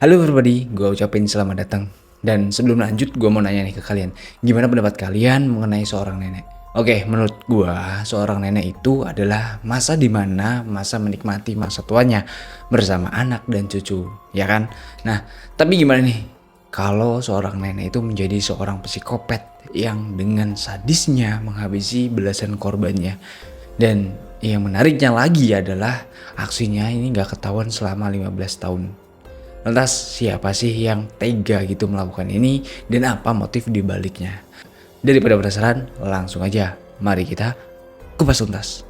Halo everybody, gue ucapin selamat datang. Dan sebelum lanjut, gue mau nanya nih ke kalian, gimana pendapat kalian mengenai seorang nenek? Oke, menurut gue, seorang nenek itu adalah masa dimana masa menikmati masa tuanya bersama anak dan cucu, ya kan? Nah, tapi gimana nih kalau seorang nenek itu menjadi seorang psikopat yang dengan sadisnya menghabisi belasan korbannya? Dan yang menariknya lagi adalah aksinya ini gak ketahuan selama 15 tahun. Lantas siapa sih yang tega gitu melakukan ini dan apa motif dibaliknya? Daripada penasaran, langsung aja mari kita kupas tuntas.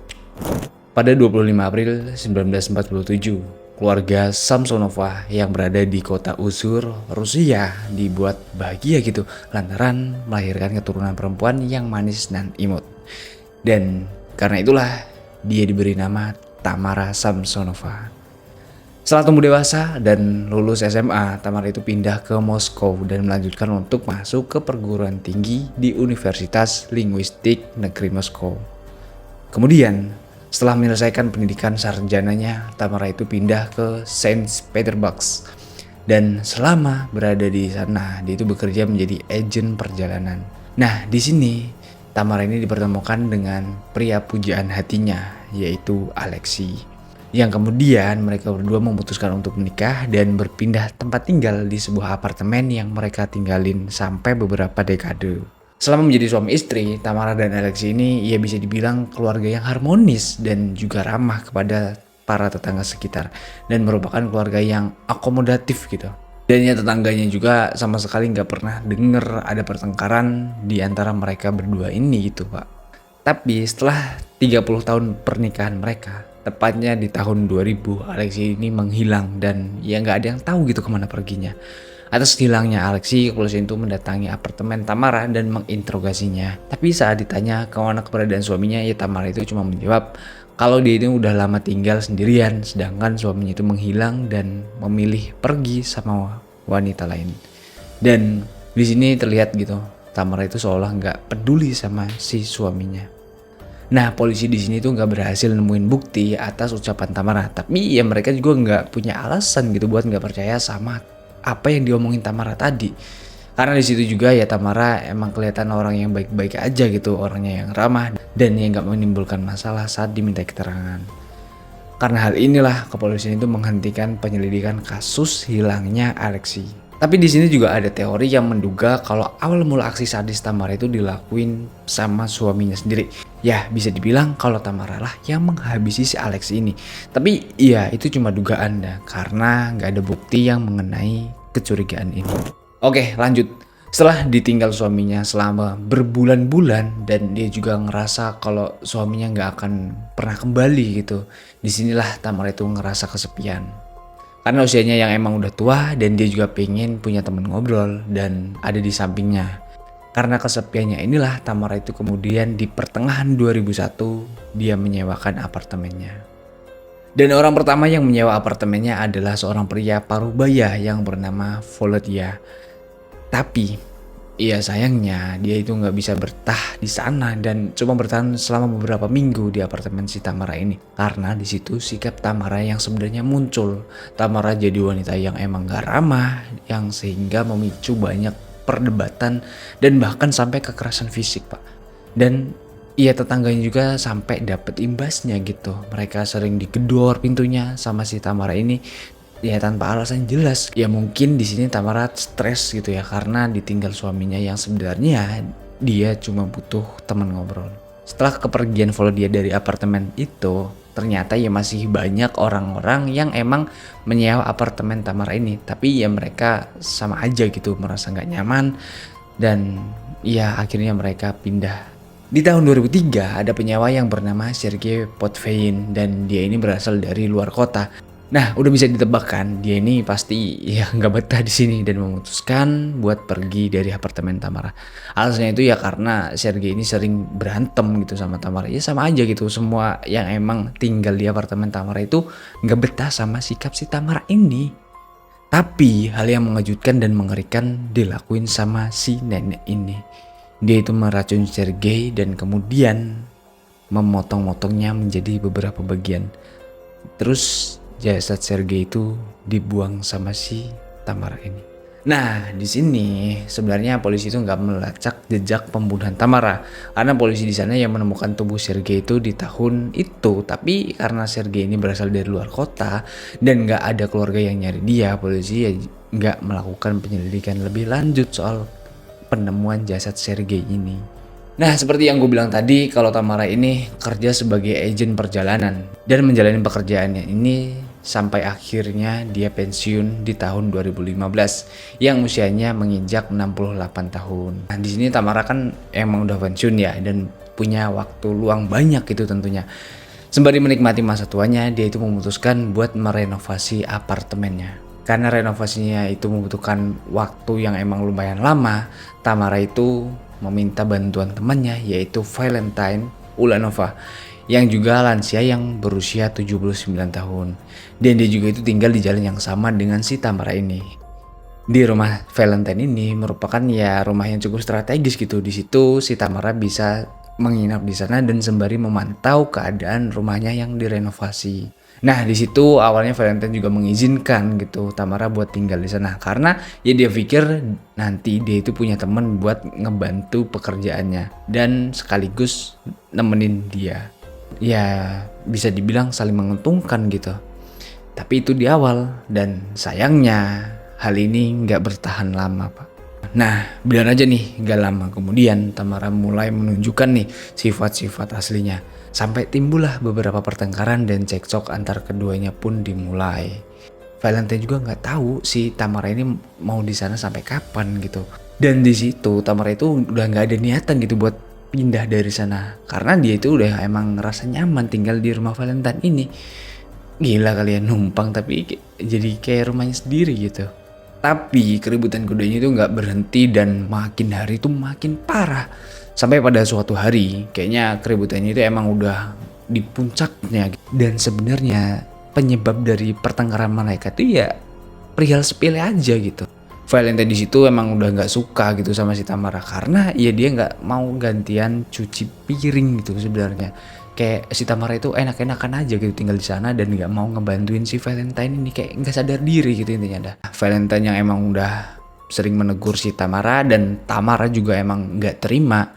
Pada 25 April 1947, keluarga Samsonova yang berada di kota Usur, Rusia dibuat bahagia gitu lantaran melahirkan keturunan perempuan yang manis dan imut. Dan karena itulah dia diberi nama Tamara Samsonova. Setelah tumbuh dewasa dan lulus SMA, Tamara itu pindah ke Moskow dan melanjutkan untuk masuk ke perguruan tinggi di Universitas Linguistik Negeri Moskow. Kemudian, setelah menyelesaikan pendidikan sarjananya, Tamara itu pindah ke Saint Petersburg. Dan selama berada di sana, dia itu bekerja menjadi agen perjalanan. Nah, di sini Tamara ini dipertemukan dengan pria pujaan hatinya, yaitu Alexei. Yang kemudian mereka berdua memutuskan untuk menikah dan berpindah tempat tinggal di sebuah apartemen yang mereka tinggalin sampai beberapa dekade. Selama menjadi suami istri, Tamara dan Alexei ini ia bisa dibilang keluarga yang harmonis dan juga ramah kepada para tetangga sekitar dan merupakan keluarga yang akomodatif gitu. Dan ya tetangganya juga sama sekali nggak pernah denger ada pertengkaran di antara mereka berdua ini gitu Pak. Tapi setelah 30 tahun pernikahan mereka, tepatnya di tahun 2000, Alexei ini menghilang dan ya nggak ada yang tahu gitu kemana perginya. Atas hilangnya Alexei, kepolisian itu mendatangi apartemen Tamara dan menginterogasinya. Tapi saat ditanya kemana keberadaan suaminya, ya Tamara itu cuma menjawab kalau dia itu udah lama tinggal sendirian, sedangkan suaminya itu menghilang dan memilih pergi sama wanita lain. Dan di sini terlihat gitu, Tamara itu seolah nggak peduli sama si suaminya. Nah, polisi di sini tuh nggak berhasil nemuin bukti atas ucapan Tamara, tapi ya mereka juga nggak punya alasan gitu buat nggak percaya sama apa yang diomongin Tamara tadi. Karena di situ juga ya Tamara emang kelihatan orang yang baik-baik aja gitu, orangnya yang ramah dan yang nggak menimbulkan masalah saat diminta keterangan. Karena hal inilah kepolisian itu menghentikan penyelidikan kasus hilangnya Alexei. Tapi di sini juga ada teori yang menduga kalau awal mula aksi sadis Tamara itu dilakuin sama suaminya sendiri. Ya bisa dibilang kalau Tamara lah yang menghabisi si Alex ini. Tapi ya itu cuma dugaan dah karena nggak ada bukti yang mengenai kecurigaan ini. Oke lanjut. Setelah ditinggal suaminya selama berbulan-bulan dan dia juga ngerasa kalau suaminya nggak akan pernah kembali gitu. Disinilah Tamara itu ngerasa kesepian. Karena usianya yang emang udah tua dan dia juga pengen punya temen ngobrol dan ada di sampingnya. Karena kesepiannya inilah Tamara itu kemudian di pertengahan 2001 dia menyewakan apartemennya. Dan orang pertama yang menyewa apartemennya adalah seorang pria parubaya yang bernama Volodya. Tapi iya sayangnya dia itu nggak bisa bertah di sana dan cuma bertahan selama beberapa minggu di apartemen si Tamara ini. Karena di situ sikap Tamara yang sebenarnya muncul. Tamara jadi wanita yang emang gak ramah, yang sehingga memicu banyak perdebatan dan bahkan sampai kekerasan fisik Pak. Dan iya tetangganya juga sampai dapat imbasnya gitu. Mereka sering digedor pintunya sama si Tamara ini. Ya tanpa alasan jelas. Ya mungkin di sini Tamara stres gitu ya karena ditinggal suaminya yang sebenarnya dia cuma butuh teman ngobrol. Setelah kepergian Volodya dari apartemen itu, ternyata ya masih banyak orang-orang yang emang menyewa apartemen Tamara ini. Tapi ya mereka sama aja gitu merasa nggak nyaman dan ya akhirnya mereka pindah. Di tahun 2003 ada penyewa yang bernama Sergei Potvein dan dia ini berasal dari luar kota. Nah, udah bisa ditebak kan, dia ini pasti ya nggak betah di sini dan memutuskan buat pergi dari apartemen Tamara. Alasannya itu ya karena Sergei ini sering berantem gitu sama Tamara. Ya sama aja gitu, semua yang emang tinggal di apartemen Tamara itu nggak betah sama sikap si Tamara ini. Tapi hal yang mengejutkan dan mengerikan dilakuin sama si nenek ini. Dia itu meracun Sergei dan kemudian memotong-motongnya menjadi beberapa bagian. Terus jasad Sergei itu dibuang sama si Tamara ini. Nah, di sini sebenarnya polisi itu nggak melacak jejak pembunuhan Tamara karena polisi di sana yang menemukan tubuh Sergei itu di tahun itu. Tapi karena Sergei ini berasal dari luar kota dan nggak ada keluarga yang nyari dia, polisi ya nggak melakukan penyelidikan lebih lanjut soal penemuan jasad Sergei ini. Nah, seperti yang gue bilang tadi, kalau Tamara ini kerja sebagai agen perjalanan dan menjalani pekerjaannya ini sampai akhirnya dia pensiun di tahun 2015 yang usianya menginjak 68 tahun. Nah, di sini Tamara kan emang udah pensiun ya dan punya waktu luang banyak itu tentunya. Sembari menikmati masa tuanya, dia itu memutuskan buat merenovasi apartemennya. Karena renovasinya itu membutuhkan waktu yang emang lumayan lama, Tamara itu meminta bantuan temannya yaitu Valentine Ulanova yang juga lansia yang berusia 79 tahun. Dan dia juga itu tinggal di jalan yang sama dengan si Tamara ini. Di rumah Valentine ini merupakan ya rumah yang cukup strategis gitu. Di situ si Tamara bisa menginap di sana dan sembari memantau keadaan rumahnya yang direnovasi. Nah, di situ awalnya Valentine juga mengizinkan gitu Tamara buat tinggal di sana karena ya dia pikir nanti dia itu punya teman buat ngebantu pekerjaannya dan sekaligus nemenin dia. Ya, bisa dibilang saling menguntungkan gitu. Tapi itu di awal dan sayangnya hal ini nggak bertahan lama, Pak. Nah, bilang aja nih, gak lama kemudian Tamara mulai menunjukkan nih sifat-sifat aslinya. Sampai timbullah beberapa pertengkaran dan cekcok antar keduanya pun dimulai. Valentine juga nggak tahu si Tamara ini mau di sana sampai kapan gitu. Dan di situ Tamara itu udah nggak ada niatan gitu buat pindah dari sana karena dia itu udah emang ngerasa nyaman tinggal di rumah Valentine ini. Gila kalian, numpang tapi jadi kayak rumahnya sendiri gitu. Tapi keributan keduanya itu nggak berhenti dan makin hari itu makin parah. Sampai pada suatu hari, kayaknya keributannya itu emang udah di puncaknya. Dan sebenarnya penyebab dari pertengkaran mereka itu ya perihal sepele aja gitu. Valentine di situ emang udah nggak suka gitu sama si Tamara karena ya dia nggak mau gantian cuci piring gitu sebenarnya. Kayak si Tamara itu enak-enakan aja gitu tinggal di sana dan nggak mau ngebantuin si Valentine ini, kayak nggak sadar diri gitu intinya dah. Valentine yang emang udah sering menegur si Tamara dan Tamara juga emang nggak terima.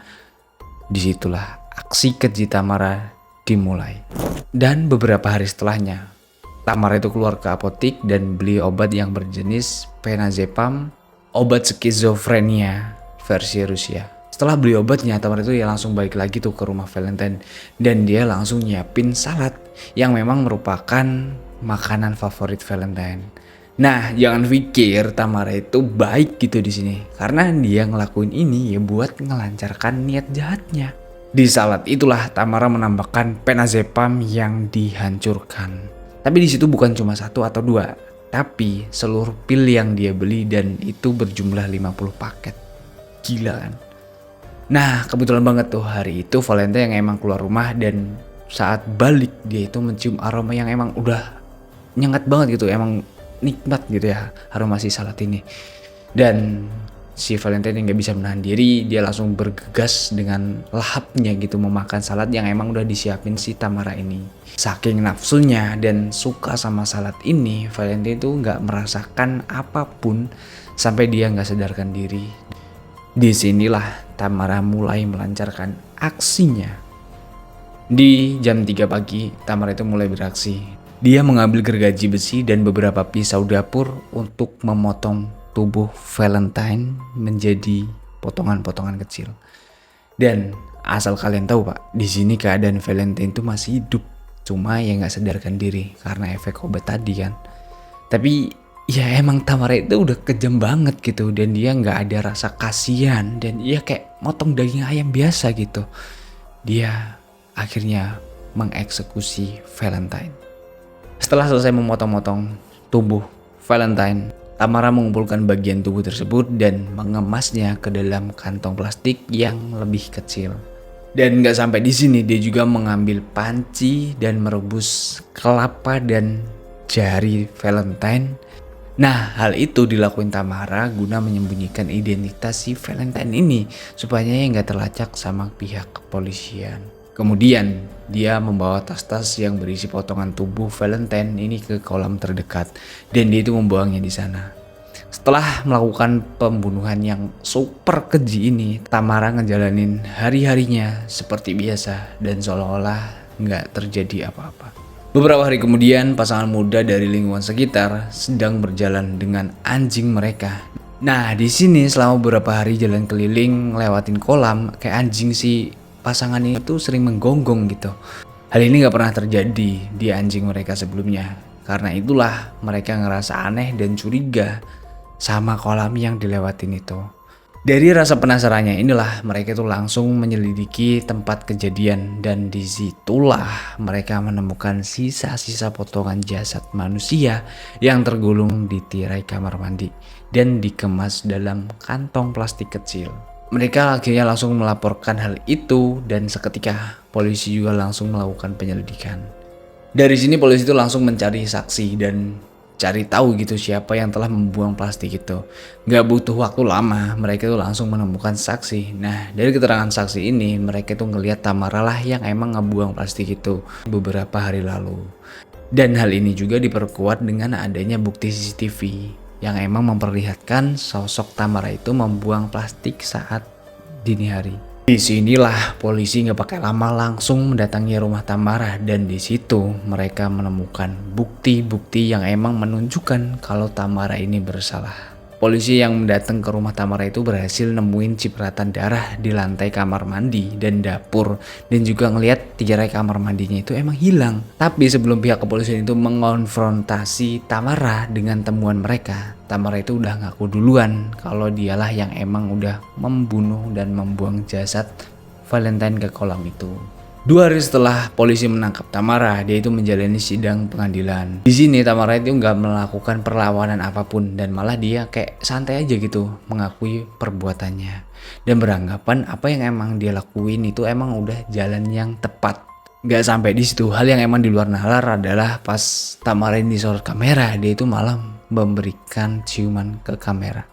Disitulah aksi keji Tamara dimulai. Dan beberapa hari setelahnya, Tamara itu keluar ke apotik dan beli obat yang berjenis Penazepam, obat skizofrenia versi Rusia. Setelah beli obatnya, Tamara itu ya langsung balik lagi tuh ke rumah Valentine dan dia langsung nyiapin salad yang memang merupakan makanan favorit Valentine. Nah, jangan pikir Tamara itu baik gitu di sini karena dia ngelakuin ini ya buat ngelancarkan niat jahatnya. Di salad itulah Tamara menambahkan Penazepam yang dihancurkan. Tapi di situ bukan cuma satu atau dua, tapi seluruh pil yang dia beli dan itu berjumlah 50 paket. Gila kan? Nah, kebetulan banget tuh hari itu Valentine yang emang keluar rumah dan saat balik dia itu mencium aroma yang emang udah nyengat banget gitu, emang nikmat gitu ya aroma si salad ini. Dan si Valentine yang gak bisa menahan diri, dia langsung bergegas dengan lahapnya gitu memakan salad yang emang udah disiapin si Tamara ini. Saking nafsunya dan suka sama salad ini, Valentine tuh gak merasakan apapun sampai dia gak sadarkan diri. Disinilah Tamara mulai melancarkan aksinya. Di jam 3 pagi, Tamara itu mulai beraksi. Dia mengambil gergaji besi dan beberapa pisau dapur untuk memotong tubuh Valentine menjadi potongan-potongan kecil. Dan asal kalian tahu Pak, di sini keadaan Valentine itu masih hidup. Cuma ya nggak sadarkan diri karena efek obat tadi kan. Tapi ya emang Tamara itu udah kejam banget gitu dan dia nggak ada rasa kasihan dan dia kayak motong daging ayam biasa gitu. Dia akhirnya mengeksekusi Valentine. Setelah selesai memotong-motong tubuh Valentine, Tamara mengumpulkan bagian tubuh tersebut dan mengemasnya ke dalam kantong plastik yang lebih kecil. Dan nggak sampai di sini, dia juga mengambil panci dan merebus kelapa dan jari Valentine. Nah, hal itu dilakuin Tamara guna menyembunyikan identitas si Valentine ini supaya nggak terlacak sama pihak kepolisian. Kemudian dia membawa tas-tas yang berisi potongan tubuh Valentine ini ke kolam terdekat dan dia itu membuangnya di sana. Setelah melakukan pembunuhan yang super keji ini, Tamara ngejalanin hari-harinya seperti biasa dan seolah-olah nggak terjadi apa-apa. Beberapa hari kemudian, pasangan muda dari lingkungan sekitar sedang berjalan dengan anjing mereka. Nah, di sini selama beberapa hari jalan keliling lewatin kolam, kayak anjing si pasangan itu sering menggonggong gitu. Hal ini nggak pernah terjadi di anjing mereka sebelumnya. Karena itulah mereka ngerasa aneh dan curiga sama kolam yang dilewatin itu. Dari rasa penasarannya inilah mereka itu langsung menyelidiki tempat kejadian dan disitulah mereka menemukan sisa-sisa potongan jasad manusia yang tergulung di tirai kamar mandi dan dikemas dalam kantong plastik kecil. Mereka akhirnya langsung melaporkan hal itu dan seketika polisi juga langsung melakukan penyelidikan. Dari sini polisi itu langsung mencari saksi dan cari tahu gitu siapa yang telah membuang plastik itu. Gak butuh waktu lama, mereka tuh langsung menemukan saksi. Nah, dari keterangan saksi ini, mereka tuh ngelihat Tamara lah yang emang ngebuang plastik itu beberapa hari lalu. Dan hal ini juga diperkuat dengan adanya bukti CCTV yang emang memperlihatkan sosok Tamara itu membuang plastik saat dini hari. Di sinilah polisi nggak pakai lama langsung mendatangi rumah Tamara dan di situ mereka menemukan bukti-bukti yang emang menunjukkan kalau Tamara ini bersalah. Polisi yang datang ke rumah Tamara itu berhasil nemuin cipratan darah di lantai kamar mandi dan dapur dan juga ngelihat tirai kamar mandinya itu emang hilang. Tapi sebelum pihak kepolisian itu mengonfrontasi Tamara dengan temuan mereka, Tamara itu udah ngaku duluan kalau dialah yang emang udah membunuh dan membuang jasad Valentine ke kolam itu. 2 hari setelah polisi menangkap Tamara, dia itu menjalani sidang pengadilan. Di sini Tamara itu nggak melakukan perlawanan apapun dan malah dia kayak santai aja gitu mengakui perbuatannya dan beranggapan apa yang emang dia lakuin itu emang udah jalan yang tepat. Gak sampai di situ, hal yang emang di luar nalar adalah pas Tamara ini disorot kamera, dia itu malah memberikan ciuman ke kamera.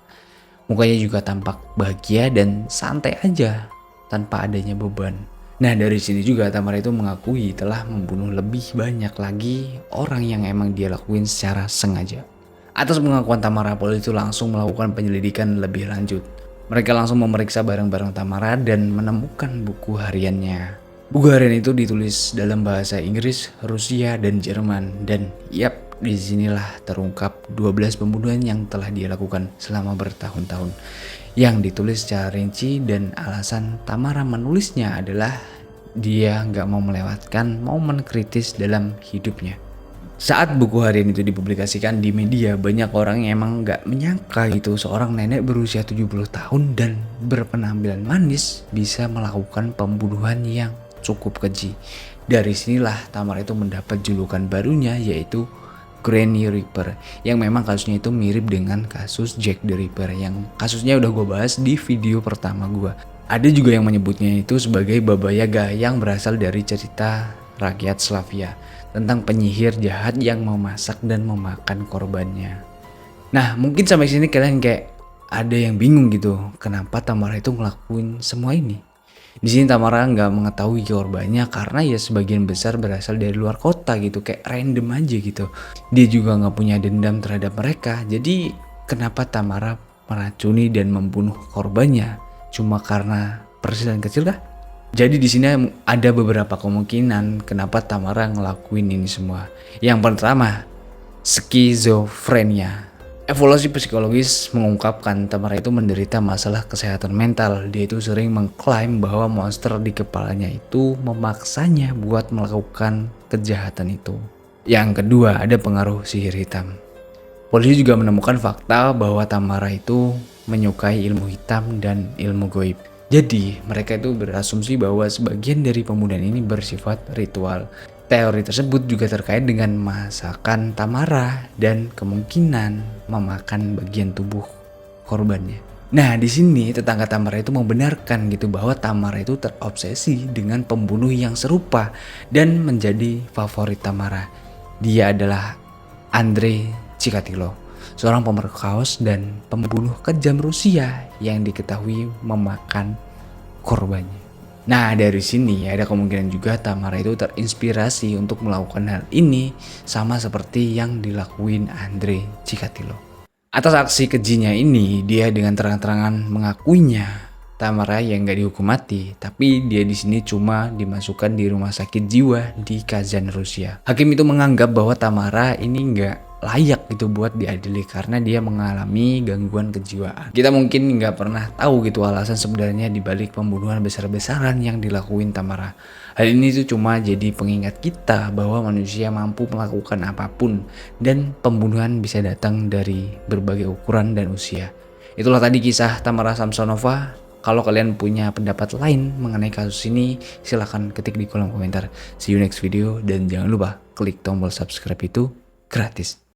Mukanya juga tampak bahagia dan santai aja tanpa adanya beban. Nah, dari sini juga Tamara itu mengakui telah membunuh lebih banyak lagi orang yang emang dia lakuin secara sengaja. Atas pengakuan Tamara, polisi itu langsung melakukan penyelidikan lebih lanjut. Mereka langsung memeriksa barang-barang Tamara dan menemukan buku hariannya. Buku harian itu ditulis dalam bahasa Inggris, Rusia, dan Jerman. Dan disinilah terungkap 12 pembunuhan yang telah dia lakukan selama bertahun-tahun. Yang ditulis secara rinci dan alasan Tamara menulisnya adalah dia nggak mau melewatkan momen kritis dalam hidupnya. Saat buku harian itu dipublikasikan di media, banyak orang yang emang nggak menyangka gitu seorang nenek berusia 70 tahun dan berpenampilan manis bisa melakukan pembunuhan yang cukup keji. Dari sinilah Tamara itu mendapat julukan barunya yaitu Granny Reaper, yang memang kasusnya itu mirip dengan kasus Jack the Ripper yang kasusnya udah gue bahas di video pertama gue. Ada juga yang menyebutnya itu sebagai Baba Yaga yang berasal dari cerita rakyat Slavia tentang penyihir jahat yang memasak dan memakan korbannya. Nah, mungkin sampai sini kalian kayak ada yang bingung gitu, kenapa Tamara itu ngelakuin semua ini? Di sini Tamara nggak mengetahui korbannya karena ya sebagian besar berasal dari luar kota gitu, kayak random aja gitu. Dia juga nggak punya dendam terhadap mereka. Jadi kenapa Tamara meracuni dan membunuh korbannya? Cuma karena perselisihan kecil kah? Jadi di sini ada beberapa kemungkinan kenapa Tamara ngelakuin ini semua. Yang pertama, skizofrenia. Evaluasi psikologis mengungkapkan Tamara itu menderita masalah kesehatan mental. Dia itu sering mengklaim bahwa monster di kepalanya itu memaksanya buat melakukan kejahatan itu. Yang kedua, ada pengaruh sihir hitam. Polisi juga menemukan fakta bahwa Tamara itu menyukai ilmu hitam dan ilmu goib. Jadi mereka itu berasumsi bahwa sebagian dari pembunuhan ini bersifat ritual. Teori tersebut juga terkait dengan masakan Tamara dan kemungkinan memakan bagian tubuh korbannya. Nah, di sini tetangga Tamara itu membenarkan gitu bahwa Tamara itu terobsesi dengan pembunuh yang serupa dan menjadi favorit Tamara. Dia adalah Andrei Chikatilo, seorang pemerkosa dan pembunuh kejam Rusia yang diketahui memakan korbannya. Nah, dari sini ada kemungkinan juga Tamara itu terinspirasi untuk melakukan hal ini sama seperti yang dilakuin Andrei Chikatilo. Atas aksi kejinya ini, dia dengan terang-terangan mengakuinya Tamara yang nggak dihukum mati, tapi dia di sini cuma dimasukkan di rumah sakit jiwa di Kazan, Rusia. Hakim itu menganggap bahwa Tamara ini nggak layak gitu buat diadili karena dia mengalami gangguan kejiwaan. Kita mungkin nggak pernah tahu gitu alasan sebenarnya dibalik pembunuhan besar-besaran yang dilakuin Tamara. Hal ini tuh cuma jadi pengingat kita bahwa manusia mampu melakukan apapun dan pembunuhan bisa datang dari berbagai ukuran dan usia. Itulah tadi kisah Tamara Samsonova. Kalau kalian punya pendapat lain mengenai kasus ini, silahkan ketik di kolom komentar. See you next video dan jangan lupa klik tombol subscribe itu gratis.